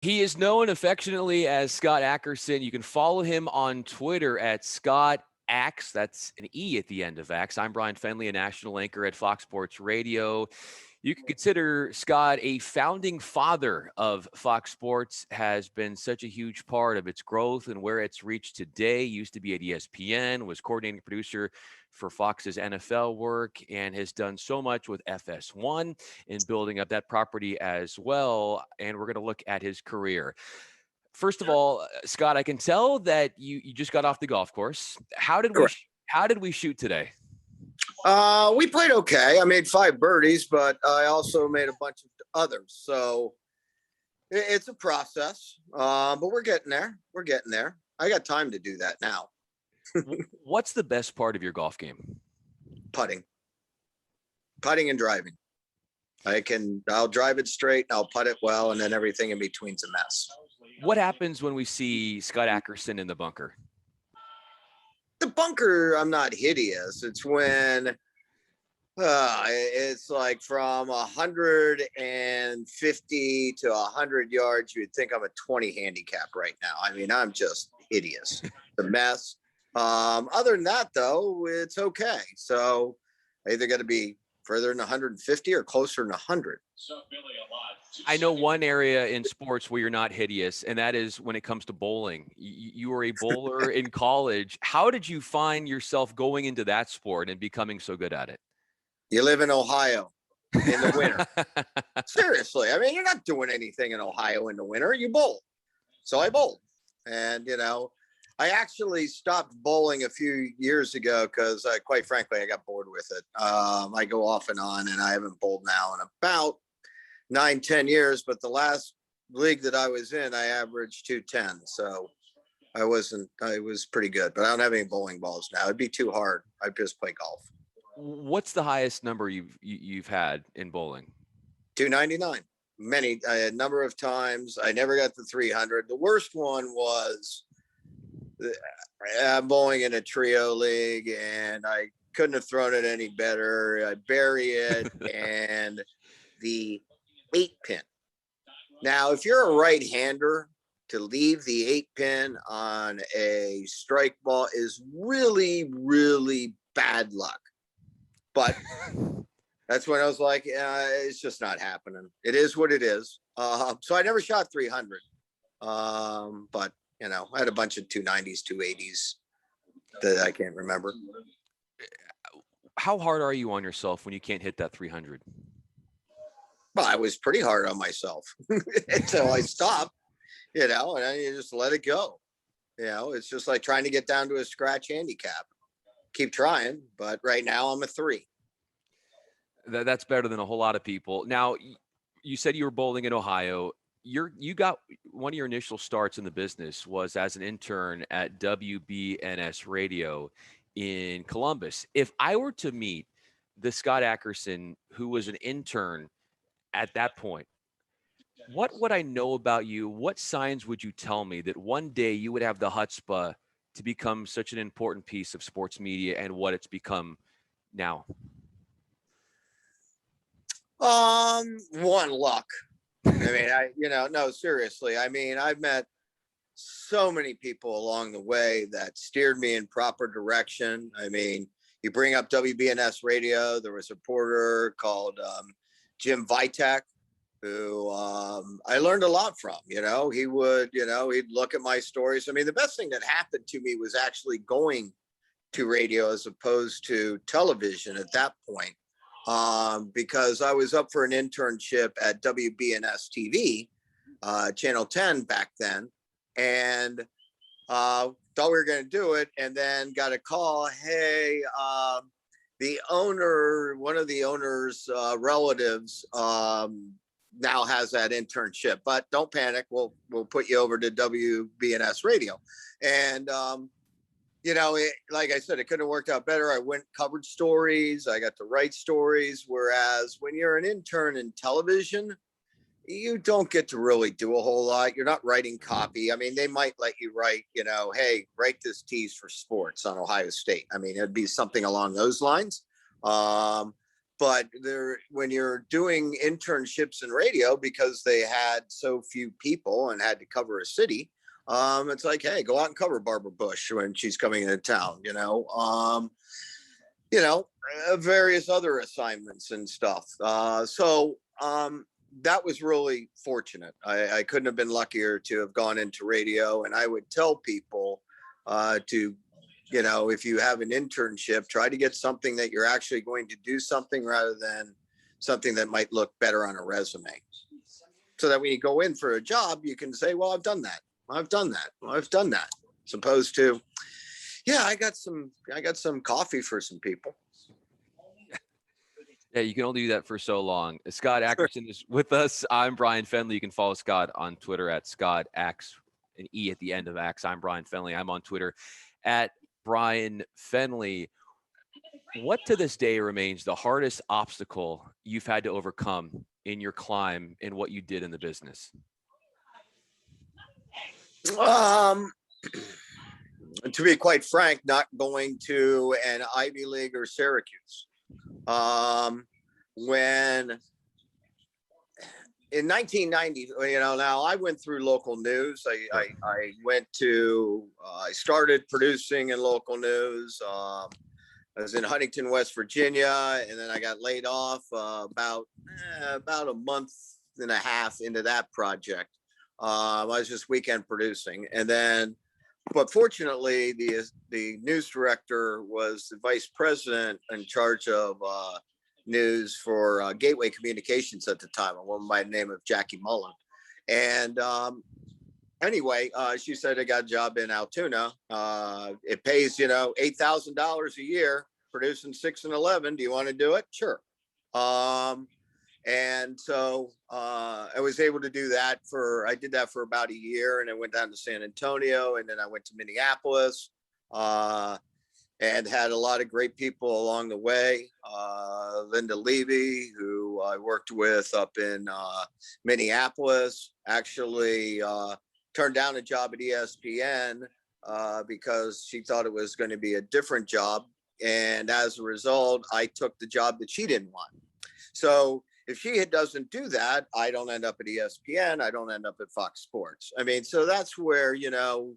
He is known affectionately as Scott Ackerson. You can follow him on Twitter at Scott Ax. That's an E at the end of Ax. I'm Bryan Fenley, a national anchor at Fox Sports Radio. You can consider Scott a founding father of Fox Sports, has been such a huge part of its growth and where it's reached today. Used to be at ESPN, was coordinating producer for Fox's NFL work, and has done so much with FS1 in building up that property as well. And we're going to look at his career. First of all, Scott, I can tell that you just got off the golf course. Correct. How did we shoot today? We played okay. I made 5 birdies, but I also made a bunch of others. So it's a process, but we're getting there. We're getting there. I got time to do that now. What's the best part of your golf game? Putting and driving. I'll drive it straight, I'll putt it well, and then everything in between's a mess. What happens when we see Scott Ackerson in the bunker? The bunker, I'm not hideous. It's when it's like from 150 to 100 yards, you'd think I'm a 20 handicap right now. I mean, I'm just hideous. The mess. Other than that, though, it's okay. So I either got to be further than 150 or closer than 100. I know one area in sports where you're not hideous, and that is when it comes to bowling. You were a bowler in college. How did you find yourself going into that sport and becoming so good at it? You live in Ohio in the winter. Seriously. I mean, you're not doing anything in Ohio in the winter. You bowl. So I bowled. And, I actually stopped bowling a few years ago because, quite frankly, I got bored with it. I go off and on, and I haven't bowled now in about 9-10 years. But the last league that I was in, I averaged 210. So I was pretty good. But I don't have any bowling balls now. It'd be too hard. I'd just play golf. What's the highest number you've had in bowling? 299. A number of times. I never got to 300. The worst one was I'm bowling in a trio league, and I couldn't have thrown it any better. I bury it, and the 8-pin. Now, if you're a right-hander, to leave the 8-pin on a strike ball is really, really bad luck. But that's when I was like, it's just not happening. It is what it is. So I never shot 300. But, I had a bunch of 290s, 280s that I can't remember. How hard are you on yourself when you can't hit that 300? Well, I was pretty hard on myself until I stopped, and then you just let it go. It's just like trying to get down to a scratch handicap. Keep trying, but right now I'm a 3. That's better than a whole lot of people. Now, you said you were bowling in Ohio. You got one of your initial starts in the business was as an intern at WBNS Radio in Columbus. If I were to meet the Scott Ackerson who was an intern at that point, what would I know about you? What signs would you tell me that one day you would have the chutzpah to become such an important piece of sports media and what it's become now? One, luck. I mean, no, seriously. I mean, I've met so many people along the way that steered me in proper direction. I mean, you bring up WBNS Radio. There was a reporter called Jim Vitek, who I learned a lot from. He would, he'd look at my stories. I mean, the best thing that happened to me was actually going to radio as opposed to television at that point. Because I was up for an internship at WBNS TV, Channel 10 back then, and thought we were going to do it, and then got a call, hey, one of the owner's relatives now has that internship, but don't panic, we'll put you over to WBNS Radio. And like I said, it couldn't have worked out better. I covered stories. I got to write stories. Whereas when you're an intern in television, you don't get to really do a whole lot. You're not writing copy. I mean, they might let you write, hey, write this tease for sports on Ohio State. I mean, it'd be something along those lines. but when you're doing internships in radio, because they had so few people and had to cover a city, it's like, hey, go out and cover Barbara Bush when she's coming into town, various other assignments and stuff. So that was really fortunate. I couldn't have been luckier to have gone into radio. And I would tell people if you have an internship, try to get something that you're actually going to do something rather than something that might look better on a resume. So that when you go in for a job, you can say, well, I've done that. I've done that. Well, I've done that. As opposed to, yeah, I got some coffee for some people. Yeah, you can only do that for so long. Scott Ackerson is with us. I'm Bryan Fenley. You can follow Scott on Twitter at ScottAx, an E at the end of Ax. I'm Bryan Fenley. I'm on Twitter at Bryan Fenley. What to this day remains the hardest obstacle you've had to overcome in your climb in what you did in the business? To be quite frank, not going to an Ivy League or Syracuse. When in 1990, now I went through local news. I started producing in local news. I was in Huntington, West Virginia, and then I got laid off about a month and a half into that project. I was just weekend producing, but fortunately, the news director was the vice president in charge of news for Gateway Communications at the time, a woman by the name of Jackie Mullen. And anyway, she said, I got a job in Altoona. It pays, $8,000 a year, producing 6 and 11. Do you want to do it? Sure. And so I was able to do that I did that for about a year, and I went down to San Antonio, and then I went to Minneapolis, and had a lot of great people along the way. Linda Levy, who I worked with up in Minneapolis, actually turned down a job at ESPN because she thought it was going to be a different job. And as a result, I took the job that she didn't want. So if she doesn't do that, I don't end up at ESPN. I don't end up at Fox Sports. I mean, so that's where, Yogi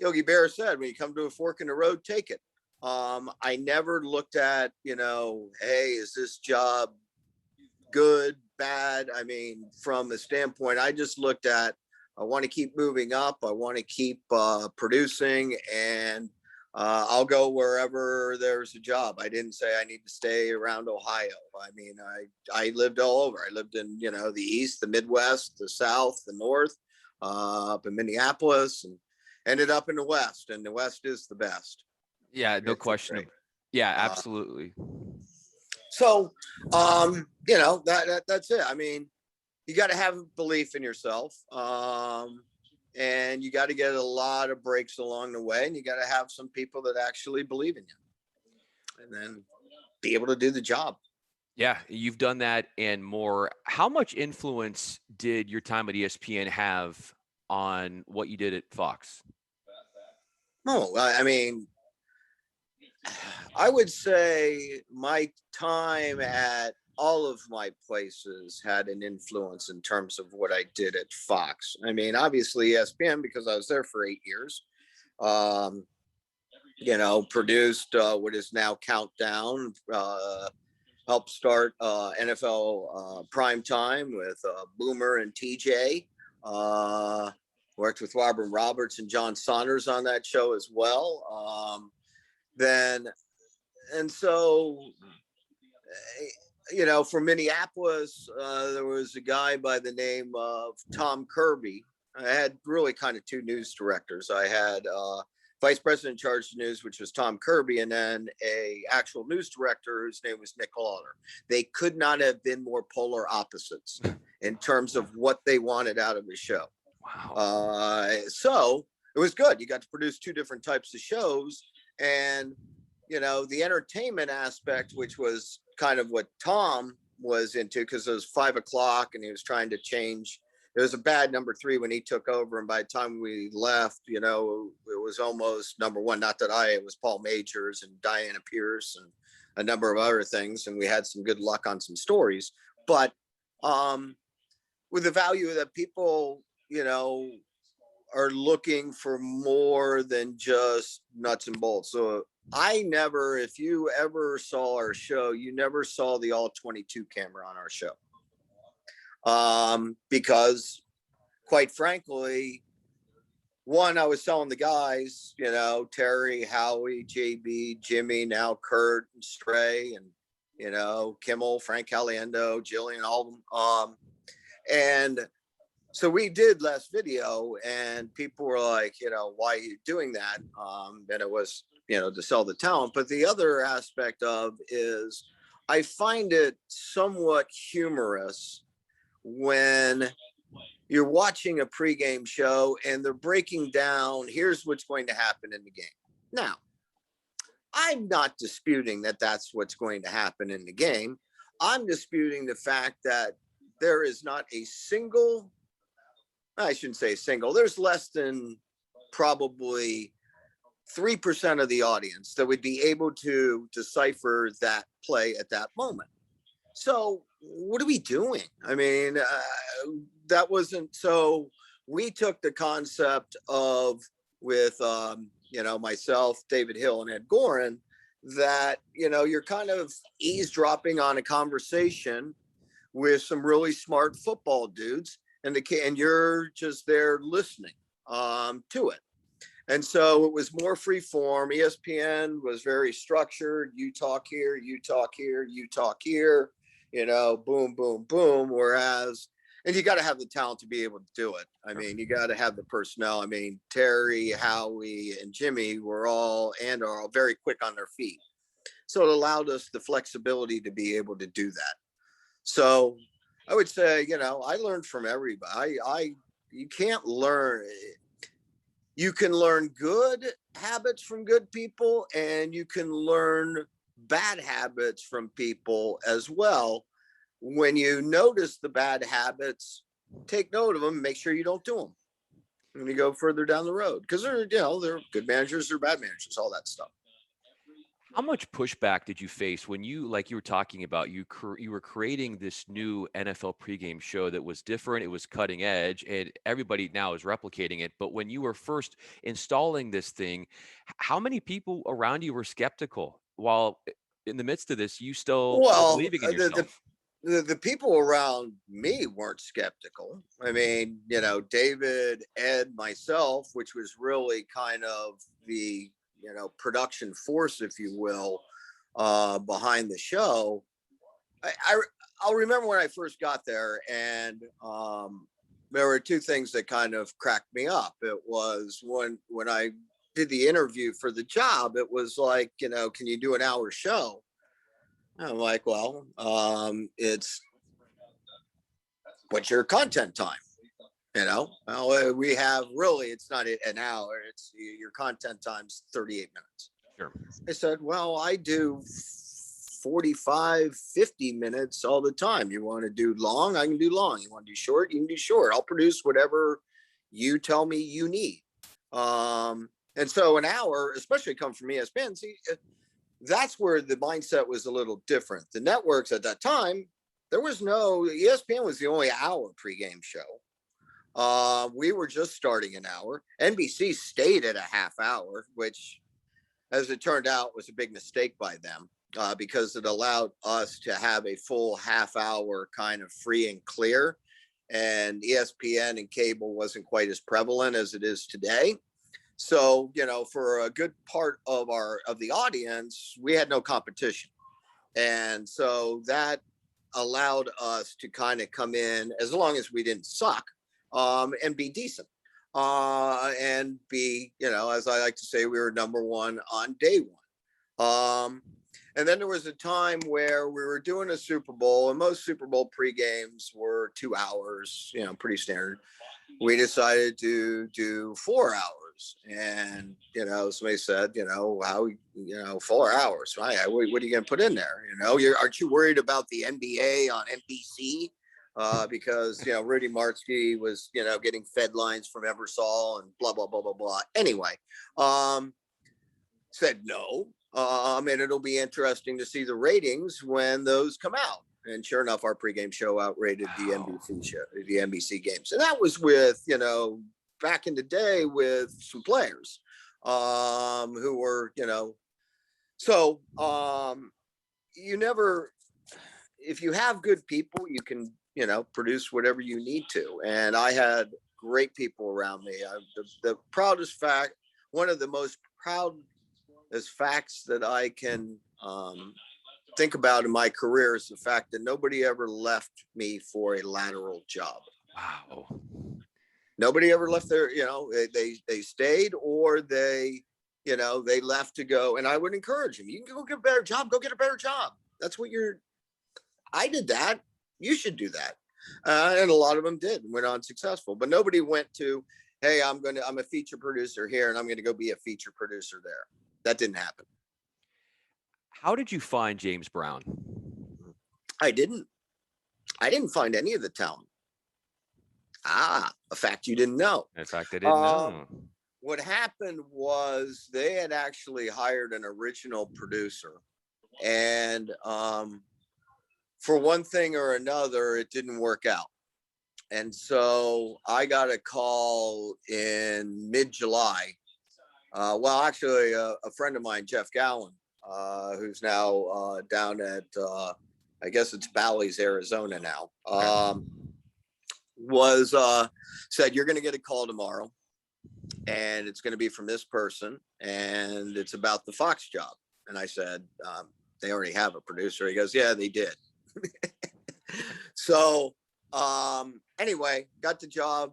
Berra said, when you come to a fork in the road, take it. I never looked at, hey, is this job good, bad? I mean, from a standpoint, I just looked at, I want to keep moving up. I want to keep producing, and I'll go wherever there's a job. I didn't say I need to stay around Ohio. I mean, I lived all over. I lived in, the East, the Midwest, the South, the North, up in Minneapolis, and ended up in the West, and the West is the best. Yeah, no question. Yeah, absolutely. So, that's it. I mean, you got to have belief in yourself. And you got to get a lot of breaks along the way, and you got to have some people that actually believe in you, and then be able to do the job. Yeah, you've done that and more. How much influence did your time at ESPN have on what you did at Fox? Oh, I mean, I would say my time at all of my places had an influence in terms of what I did at Fox. I mean, obviously ESPN, because I was there for 8 years, produced what is now Countdown, helped start NFL Prime Time with Boomer and TJ, worked with Robert Roberts and John Saunders on that show as well. From Minneapolis, there was a guy by the name of Tom Kirby. I had really kind of two news directors. I had vice president in charge of news, which was Tom Kirby, and then a actual news director whose name was Nick Lauder. They could not have been more polar opposites in terms of what they wanted out of the show. Wow. So it was good. You got to produce two different types of shows, and the entertainment aspect, which was kind of what Tom was into, because it was 5 o'clock and he was trying to change. It was a bad number 3 when he took over, and by the time we left, it was almost number 1. Not that it was Paul Majors and Diana Pierce and a number of other things, and we had some good luck on some stories. But with the value that people, are looking for more than just nuts and bolts. So if you ever saw our show, you never saw the all 22 camera on our show. Because quite frankly, one, I was telling the guys, Terry, Howie, JB, Jimmy, now Kurt and Stray, and, Kimmel, Frank Caliendo, Jillian, all of them. And so we did less video, and people were like, why are you doing that? And it was, to sell the talent. But the other aspect of is I find it somewhat humorous when you're watching a pregame show and they're breaking down, here's what's going to happen in the game. Now, I'm not disputing that that's what's going to happen in the game. I'm disputing the fact that there is not a single, I shouldn't say single, there's less than probably 3% of the audience that would be able to decipher that play at that moment. So what are we doing? I mean, that wasn't, so we took the concept of with, myself, David Hill, and Ed Gorin, that, you're kind of eavesdropping on a conversation with some really smart football dudes, and you're just there listening to it. And so it was more free form. ESPN was very structured. You talk here, you talk here, you talk here, boom, boom, boom. Whereas, and you got to have the talent to be able to do it. I mean, you got to have the personnel. I mean, Terry, Howie, and Jimmy are all very quick on their feet. So it allowed us the flexibility to be able to do that. So I would say, I learned from everybody. You can't learn. You can learn good habits from good people, and you can learn bad habits from people as well. When you notice the bad habits, take note of them, make sure you don't do them when you go further down the road. Because they're good managers, they're bad managers, all that stuff. How much pushback did you face when you, like you were talking about, you were creating this new NFL pregame show that was different, it was cutting edge, and everybody now is replicating it. But when you were first installing this thing, how many people around you were skeptical? While in the midst of this, you still were believing in yourself. The people around me weren't skeptical. I mean, David, Ed, myself, which was really kind of the production force, if you will, behind the show. I'll remember when I first got there, and there were two things that kind of cracked me up. It was when I did the interview for the job, it was like, can you do an hour show? And I'm like, well, it's what's your content time? Well, we have really, it's not an hour. It's your content time's 38 minutes. Sure. I said, well, I do 45, 50 minutes all the time. You want to do long? I can do long. You want to do short? You can do short. I'll produce whatever you tell me you need. And so an hour, especially come from ESPN, that's where the mindset was a little different. The networks at that time, ESPN was the only hour pregame show. We were just starting an hour. NBC stayed at a half hour, which, as it turned out, was a big mistake by them because it allowed us to have a full half hour kind of free and clear. And ESPN and cable wasn't quite as prevalent as it is today. So, for a good part of the audience, we had no competition. And so that allowed us to kind of come in, as long as we didn't suck, and be decent. And be, as I like to say, we were number one on day one. And then there was a time where we were doing a Super Bowl, and most Super Bowl pregames were 2 hours, pretty standard. We decided to do 4 hours. And, somebody said, 4 hours. Right? What are you going to put in there? Aren't you worried about the NBA on NBC? Because, Rudy Martzke was, getting fed lines from Ebersol and blah, blah, blah, blah, blah. Anyway, said no. And it'll be interesting to see the ratings when those come out. And sure enough, our pregame show outrated the NBC show, the NBC games. And that was with, back in the day with some players who were, so you never, if you have good people, you can, produce whatever you need to. And I had great people around me. The proudest fact, one of the most proudest facts that I can think about in my career is the fact that nobody ever left me for a lateral job. Wow. Nobody ever left there. They stayed, or they left to go. And I would encourage them. You can go get a better job. Go get a better job. That's what I did that. You should do that. And a lot of them did and went on successful, but nobody went to, hey, I'm a feature producer here and I'm going to go be a feature producer there. That didn't happen. How did you find James Brown? I didn't find any of the talent. A fact you didn't know. In fact, I didn't know. What happened was they had actually hired an original producer, and for one thing or another, it didn't work out. And so I got a call in mid-July. Actually, a friend of mine, Jeff Gowan, who's now down at, I guess it's Bally's, Arizona now, said, you're going to get a call tomorrow, and it's going to be from this person, and it's about the Fox job. And I said, they already have a producer. He goes, yeah, they did. So anyway, got the job,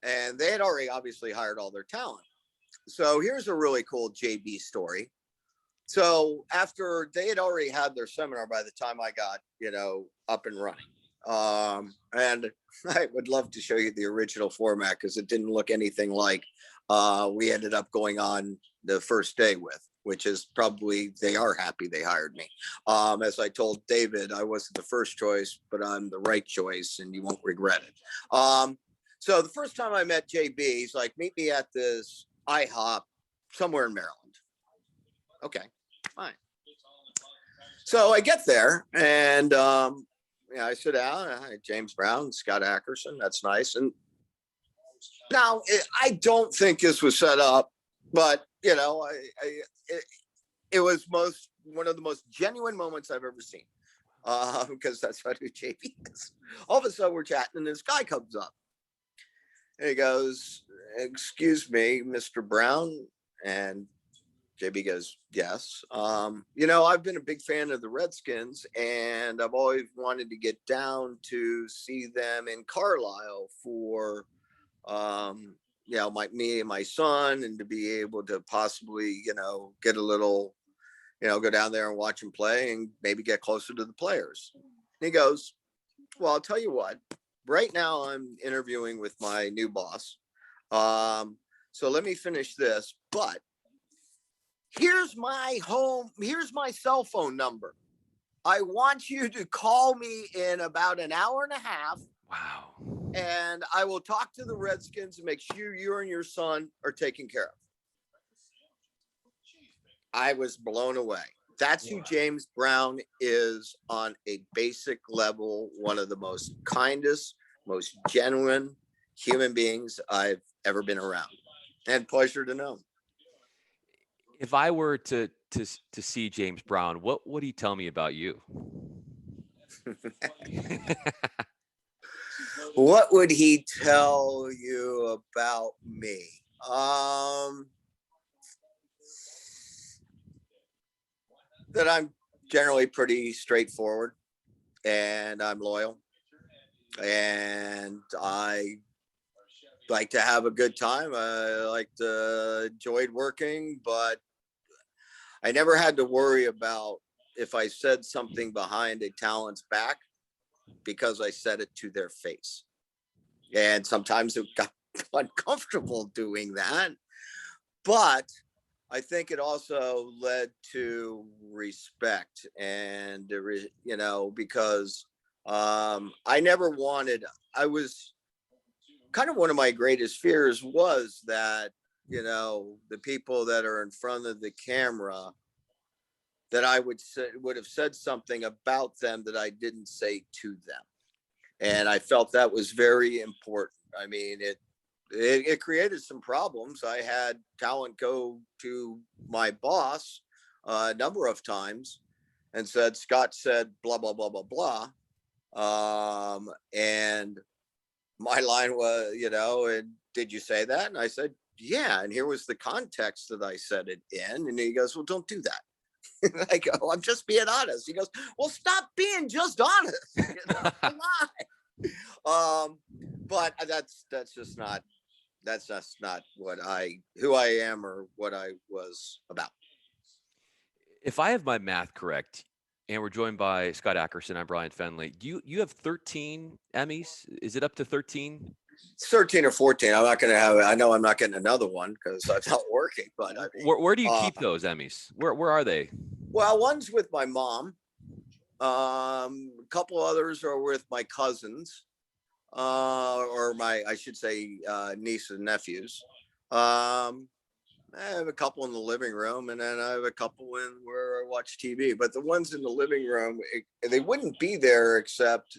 and they had already obviously hired all their talent. So here's a really cool JB story. So after they had already had their seminar by the time I got, up and running. And I would love to show you the original format because it didn't look anything like we ended up going on the first day with, which is probably, they are happy they hired me. As I told David, I wasn't the first choice, but I'm the right choice and you won't regret it. So the first time I met JB, he's like, meet me at this IHOP somewhere in Maryland. Okay, fine. So I get there and I sit down. Hi, James Brown, Scott Ackerson. That's nice. And now I don't think this was set up, but it was one of the most genuine moments I've ever seen, because that's what JB is. All of a sudden we're chatting and this guy comes up and he goes, excuse me, Mr. Brown. And JB goes, yes. I've been a big fan of the Redskins and I've always wanted to get down to see them in Carlisle for, me and my son, and to be able to possibly, get a little, go down there and watch him play and maybe get closer to the players. And he goes, well, I'll tell you what, right now I'm interviewing with my new boss. So let me finish this, but here's my cell phone number. I want you to call me in about an hour and a half. Wow. And I will talk to the Redskins and make sure you and your son are taken care of. I was blown away. That's who James Brown is on a basic level. One of the most kindest, most genuine human beings I've ever been around. And pleasure to know. If I were to see James Brown, what would he tell me about you? What would he tell you about me? That I'm generally pretty straightforward and I'm loyal and I like to have a good time. I enjoyed working, but I never had to worry about if I said something behind a talent's back because I said it to their face. And sometimes it got uncomfortable doing that. But I think it also led to respect and, because I never wanted, I was kind of one of my greatest fears was that, the people that are in front of the camera that I would have said something about them that I didn't say to them. And I felt that was very important. I mean, it created some problems. I had talent go to my boss a number of times and said, Scott said, blah, blah, blah, blah, blah. And my line was, and did you say that? And I said, yeah. And here was the context that I said it in. And he goes, well, don't do that. And I go, I'm just being honest. He goes, well, stop being just honest. Come on. But that's just not who I am or what I was about. If I have my math correct, and we're joined by Scott Ackerson, I'm Bryan Fenley. You have 13 Emmys? Is it up to 13? It's 13 or 14. I'm not going to have. I know I'm not getting another one because I'm not working. But I mean, where do you keep those Emmys? Where are they? Well, one's with my mom. A couple others are with my cousins, or I should say, nieces and nephews. I have a couple in the living room, and then I have a couple in where I watch TV. But the ones in the living room, they wouldn't be there except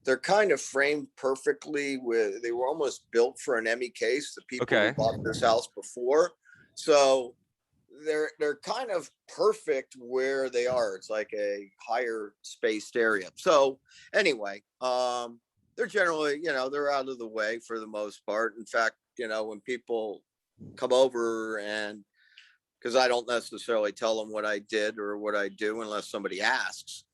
they're kind of framed perfectly. They were almost built for an Emmy case. The people who bought this house before, so they're kind of perfect where they are. It's like a higher spaced area. So anyway, they're generally, they're out of the way for the most part. In fact, when people come over, and because I don't necessarily tell them what I did or what I do unless somebody asks,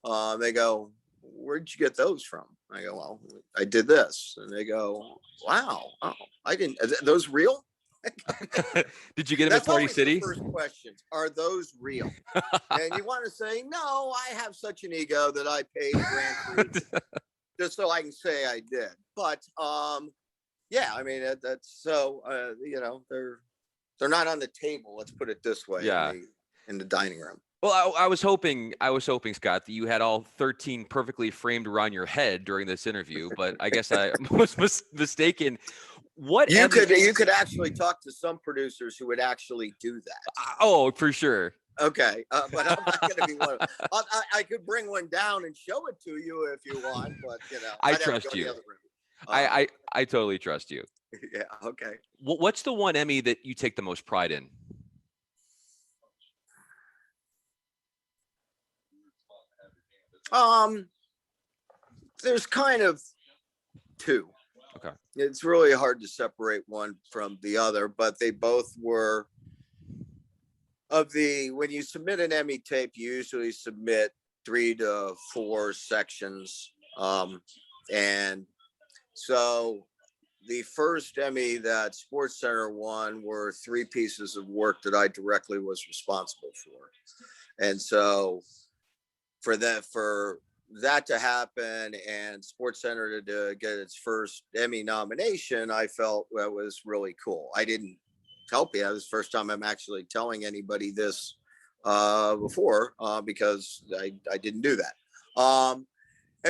they go, where'd you get those from? I go, well, I did this. And they go, wow, oh, I didn't, are those real? Did you get them at Party City? The first questions, are those real? And you want to say, no, I have such an ego that I paid Grand Prix just so I can say I did. But yeah, I mean, that's so, they're not on the table. Let's put it this way. Yeah. In the dining room. Well, I was hoping, Scott, that you had all 13 perfectly framed around your head during this interview, but I guess I was mistaken. What you could actually talk to some producers who would actually do that. Oh, for sure. Okay, but I'm not going to be one of them. I could bring one down and show it to you if you want, but I trust you. I totally trust you. Yeah. Okay. What's the one Emmy that you take the most pride in? There's kind of two. Okay. It's really hard to separate one from the other, but they both were when you submit an Emmy tape, you usually submit 3 to 4 sections. And so the first Emmy that SportsCenter won were 3 pieces of work that I directly was responsible for. And so for that to happen and SportsCenter to get its first Emmy nomination, I felt that was really cool. I didn't tell people. It was the first time I'm actually telling anybody this before because I didn't do that. And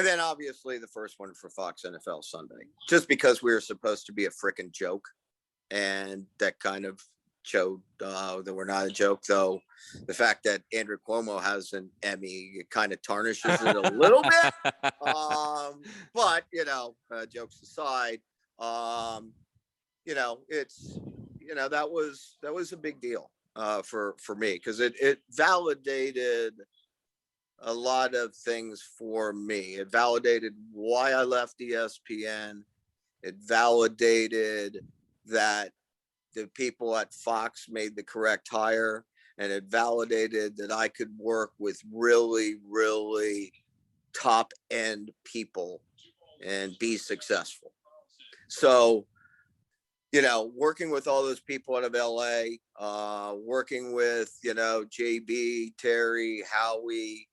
then obviously the first one for Fox NFL Sunday, just because we were supposed to be a frickin' joke. And that kind of showed that we're not a joke, though. The fact that Andrew Cuomo has an Emmy, it kind of tarnishes it a little bit. But, jokes aside, it's, that was a big deal for me because it validated a lot of things for me. It validated why I left ESPN. It validated that the people at Fox made the correct hire, and it validated that I could work with really, really top end people and be successful. So, working with all those people out of LA, working with, JB, Terry, Howie,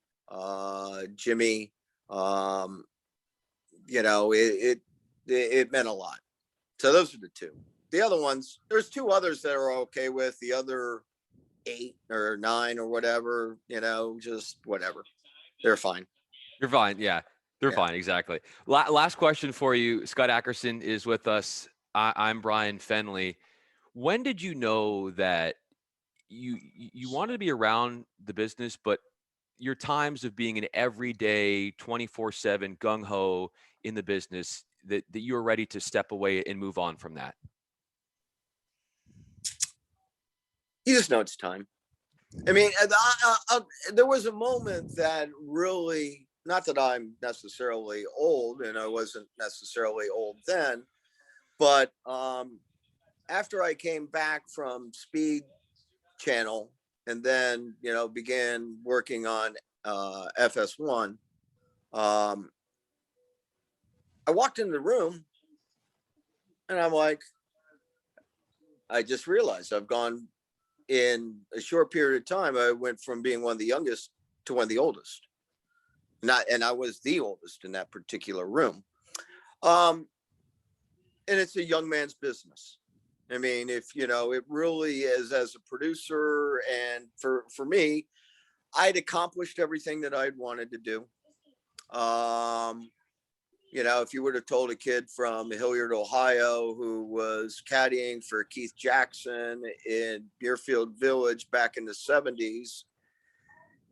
Jimmy, it meant a lot. So those are the 2. The other ones, there's 2 others that are okay with. The other 8 or 9 or whatever, just whatever. They're fine. You're fine. Yeah, they're fine. Exactly. Last question for you. Scott Ackerson is with us. I'm Bryan Fenley. When did you know that you wanted to be around the business, but your times of being an everyday 24/7 gung ho in the business that you're ready to step away and move on from that? You just know it's time. I mean, there was a moment that really, not that I'm necessarily old, and I wasn't necessarily old then, but after I came back from Speed Channel and then, began working on FS1, I walked into the room and I'm like, I just realized I've gone in a short period of time. I went from being one of the youngest to one of the oldest. And I was the oldest in that particular room. And it's a young man's business. I mean, if it really is, as a producer, and for me, I'd accomplished everything that I'd wanted to do. If you would have told a kid from Hilliard, Ohio, who was caddying for Keith Jackson in Deerfield Village back in the 70s,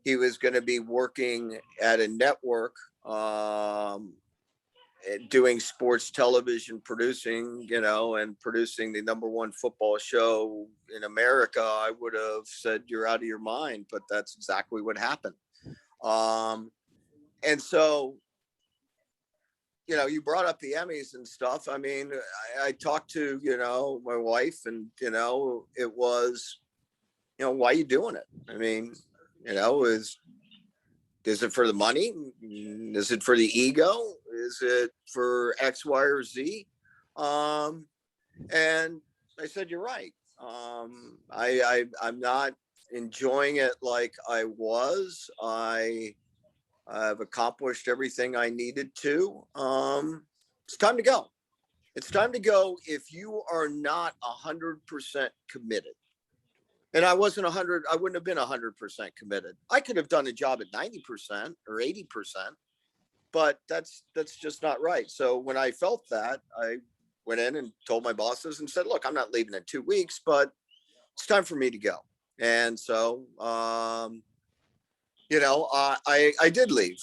he was going to be working at a network, doing sports television producing, and producing the #1 football show in America, I would have said, you're out of your mind. But that's exactly what happened. And so, you brought up the Emmys and stuff. I mean, I talked to, my wife, and, it was, why are you doing it? I mean, is it for the money? Is it for the ego? Is it for X, Y, or Z? And I said, you're right. I'm not enjoying it like I was. I've accomplished everything I needed to. It's time to go. It's time to go if you are not 100% committed. And I wasn't 100. I wouldn't have been 100% committed. I could have done a job at 90% or 80%, but that's just not right. So when I felt that, I went in and told my bosses and said, look, I'm not leaving in 2 weeks, but it's time for me to go. And so, I did leave,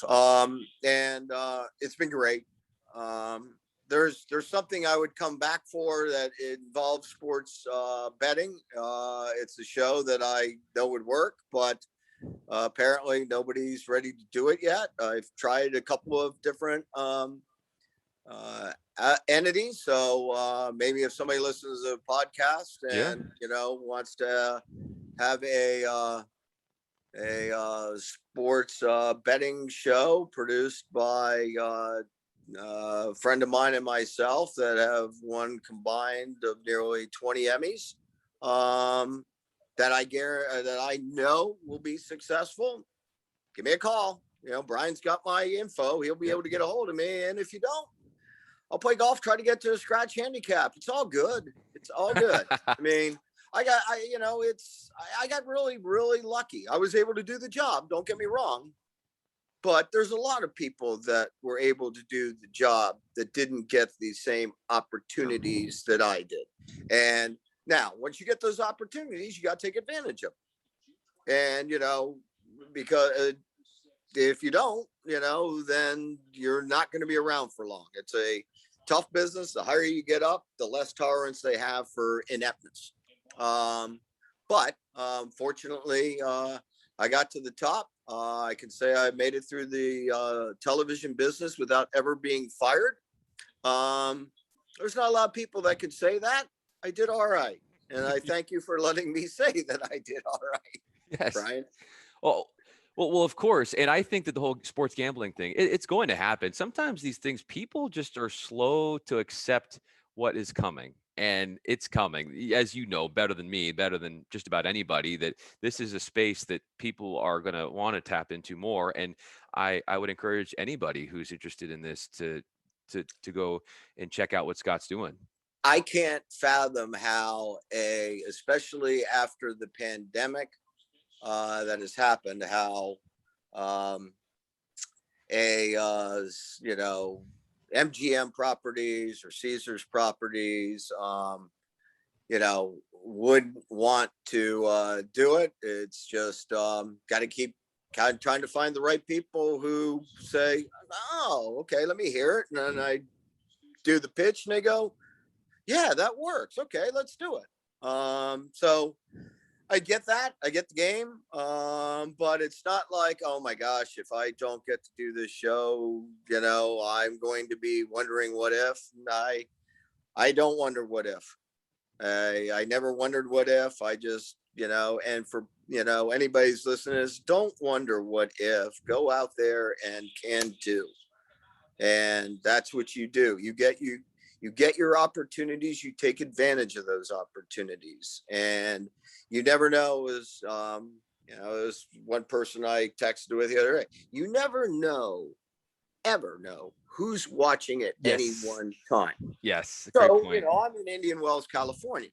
and it's been great. There's something I would come back for that involves sports betting. It's a show that I know would work, but apparently nobody's ready to do it yet. I've tried a couple of different entities. So maybe if somebody listens to the podcast and wants to have a sports betting show produced by a friend of mine and myself that have won combined of nearly 20 Emmys, that I know will be successful, give me a call. Brian's got my info. He'll be able to get a hold of me. And if you don't, I'll play golf, try to get to a scratch handicap. It's all good. It's all good. I mean, I got really, really lucky. I was able to do the job. Don't get me wrong. But there's a lot of people that were able to do the job that didn't get the same opportunities that I did. And now, once you get those opportunities, you got to take advantage of them. And, because if you don't, then you're not going to be around for long. It's a tough business. The higher you get up, the less tolerance they have for ineptness. But fortunately, I got to the top. I can say I made it through the television business without ever being fired. There's not a lot of people that could say that. I did all right. And I thank you for letting me say that I did all right. Yes. Brian. Well, of course. And I think that the whole sports gambling thing, it's going to happen. Sometimes these things, people just are slow to accept what is coming. And it's coming, as you know, better than me, better than just about anybody, that this is a space that people are going to want to tap into more. And I would encourage anybody who's interested in this to go and check out what Scott's doing. I can't fathom how especially after the pandemic that has happened, how MGM properties or Caesars properties, would want to do it. It's just got to keep kind of trying to find the right people who say, "Oh, okay, let me hear it," and then I do the pitch, and they go, "Yeah, that works. Okay, let's do it." So I get that. I get the game. But it's not like, oh my gosh, if I don't get to do this show, I'm going to be wondering what if. I don't wonder what if. I never wondered what if. I just, and for, anybody's listeners, don't wonder what if. Go out there and can do. And that's what you do. You get your opportunities, you take advantage of those opportunities. And you never know, as one person I texted with the other day, you never ever know who's watching at any one time. Yes. So, I'm in Indian Wells, California.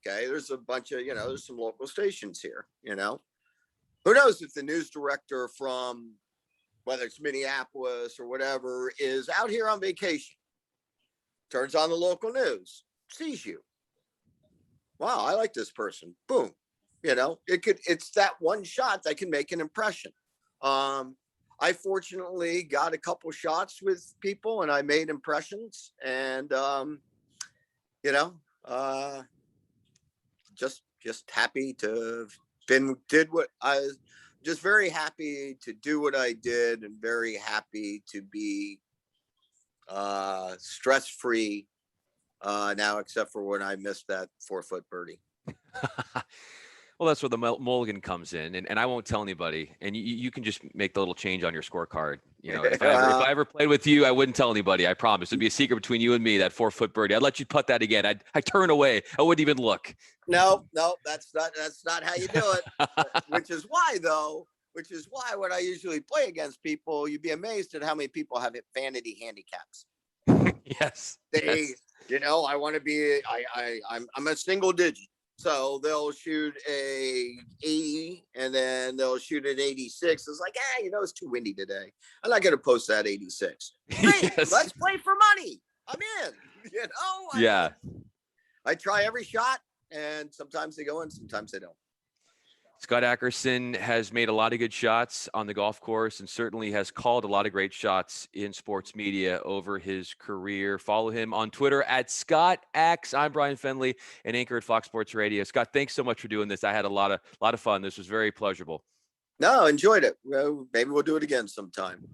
Okay. There's a bunch of, there's some local stations here, who knows if the news director from, whether it's Minneapolis or whatever, is out here on vacation, turns on the local news, sees you. Wow, I like this person. Boom. It's that one shot that can make an impression. I fortunately got a couple shots with people and I made impressions, and, just happy to just very happy to do what I did, and very happy to be stress-free now, except for when I missed that 4-foot birdie. Well, that's where the mulligan comes in, and I won't tell anybody. And you can just make the little change on your scorecard. If I ever played with you, I wouldn't tell anybody. I promise. It'd be a secret between you and me. That 4-foot birdie. I'd let you putt that again. I'd turn away. I wouldn't even look. No, that's not how you do it. Which is why when I usually play against people, you'd be amazed at how many people have vanity handicaps. Yes. I want to be. I'm a single digit. So they'll shoot a 80 and then they'll shoot an 86. It's like, it's too windy today. I'm not going to post that 86. Great, let's play for money. I'm in. I try every shot, and sometimes they go in, sometimes they don't. Scott Ackerson has made a lot of good shots on the golf course, and certainly has called a lot of great shots in sports media over his career. Follow him on Twitter at ScottAx. I'm Bryan Fenley, an anchor at Fox Sports Radio. Scott, thanks so much for doing this. I had a lot of fun. This was very pleasurable. No, enjoyed it. Well, maybe we'll do it again sometime.